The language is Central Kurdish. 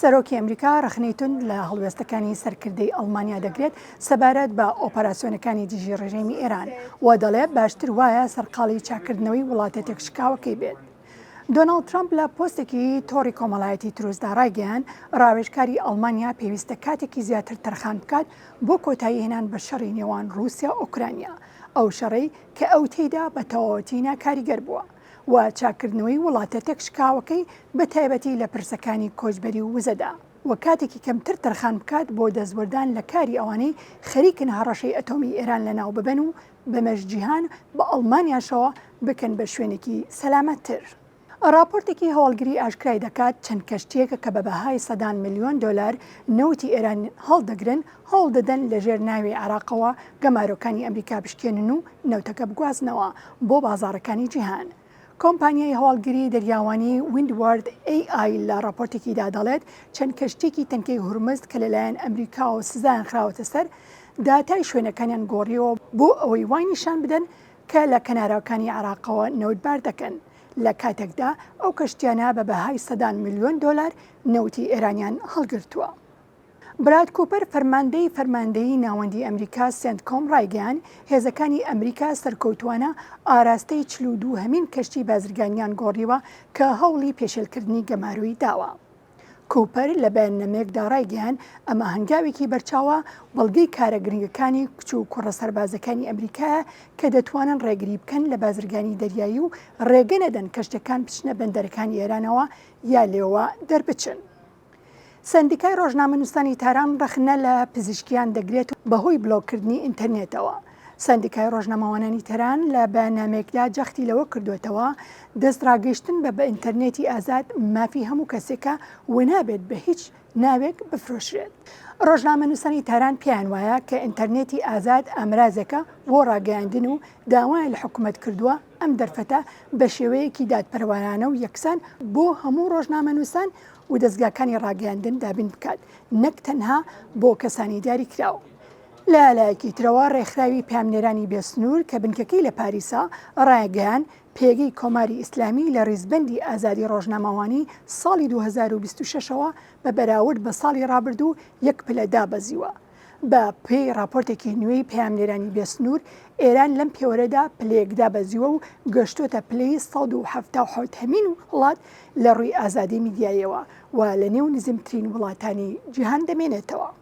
سەرۆکی ئەمریکا ڕخنەیتون لە هەڵوێستەکانی سەرکردەی ئەڵمانیا دەگرێت سەبارەت بە ئۆپەراسیۆنەکانی دژی ڕێژەمی ئێران و دەڵێت باشتر وایە سەرقاڵی چاکردنەوەی وڵاتە تێکشکاوەکەی بێت. دۆناڵد ترامپ لە پۆستێکی تۆڕی کۆمەڵایەتی دروستدا ڕایگەیاند ڕاوێژکاری ئەڵمانیا پێویستە کاتێکی زیاتر تەرخان بکات بۆ کۆتایی هێنان بە شەڕی نێوان رووسیا و ئوکرانیا، ئەو شەڕەی کە ئەو تێیدا بە تەواوەتی ناکاریگەر بووە و چاکردنەوەی وڵاتە تێکشکاوەکەی بە تایبەتی لە پرسەکانی کۆچبەری و وزەدا و کاتێکی کەمتر تەرخان بکات بۆ دەستوەردان لە کاری ئەوانەی خەریکن هەڕەشەی ئەتۆمی ئێران لەناو ببەن و بەمەشجیهان بە ئەڵمانیاشەوە بکەن بە شوێنێکی سەلامەتتر. راپۆرتێکی هەواڵگری ئاشکرای دەکات چەند کەشتیەکە کە بە بەهای سەدان ملیۆن دۆلار نەوتی ئێران هەڵدەگرن هەوڵ دەدەن لەژێر ناوی عێراقەوە گەمارۆکانی ئەمریکا بشکێنن و نەوتەکە بگوازنەوە بۆ بازاڕەکانی جیهان. کۆمپانیای هەواڵگری دەریاوانی ویندوارد AI لە راپۆرتێکیدا دەڵێت چەند کەشتێکی تەنکەی هورمز کە لەلایەن ئەمریکا و سزایان خراوەتە سەر داتای شوێنەکانیان گۆڕیەوە بۆ ئەوەی وای نیشان بدەن کە لە کەناراوەکانی عێراقەوە نەوتبار دەکەن. لە کاتێکدا ئەو کەشتیانە بە بەهای سەدان ملیۆن دۆلار نەوتی ئێرانیان هەڵگرتووە. براد کوپەر فەرماندەیی ناوەندی ئەمریکا سنتکۆم ڕایگەیاند هێزەکانی ئەمریکا سەرکەوتووانە ئاراستەی 42 هەمین کەشتی بازرگانیان گۆڕیوە کە هەوڵی پێشێلکردنی گەماروی داوە. کوپەر لە بەیاننامەیەکدا ڕایگەیاند ئەمە هەنگاوێکی بەرچاوە بەڵگەی کارە گرنگەکانی کچ و کوڕە سەربازەکانی ئەمریکایە کە دەتوانن ڕێگری بکەن لە بازرگانی دەریایی و ڕێگە نەدەن کەشتەکان بچنە بەندەرەکانی ئێرانەوە یا لێوە دەربچن. سندیکای ڕۆژنامەنووسانی تاران ڕخنە لە پزیشکیان دەگرێت بەهۆی بڵۆکردنی ئینتەرنێتەوە. سندیکای ڕۆژنامەوانانی تەران لە بەیاننامەیەکدا جەختی لەوە کردوێتەوە دەستڕاگەیشتن بە ئینتەرنێتی ئازاد مافی هەموو کەسێکە و نابێت بە هیچ ناوێک بفرۆشرێت. ڕۆژنامەنووسانی تاران پێیان وایە کە ئینتەرنێتی ئازاد ئامرازەکە بۆ ڕاگەیاندن و داوای لە حکوومەت کردووە ئەم دەرفەتە بە شێوەیەکی دادپەروەرانە و یەکسان بۆ هەموو ڕۆژنامەنووسان و دەستگاکانی ڕاگەیاندن دابین بکات، نەک تەنها بۆ کەسانی دیاری کراوە. لە لایەکی ترەوە ڕێکخراوی پامنێرانی بێسنوور کە بنکەکەی لە پاریسا ڕایگەیاند پێگەی کۆماری ئیسلامی لە ڕیزبەندی ئازادی ڕۆژنامەوانی ساڵی 2026ەوە بە بەراورد بە ساڵی ڕابردوو یەک پلە دابەزیوە. بە پێی راپۆرتێکی نوێی پامنێرانی بێسنوور ئێران لەم پێوەرەدا پلەیەک دابەزیوە و گەشتۆتە پلەی 177 هەمین وڵات لە ڕووی ئازادی میدیایەوە و لە نێو نزمترین وڵاتانی جیهان دەمێنێتەوە.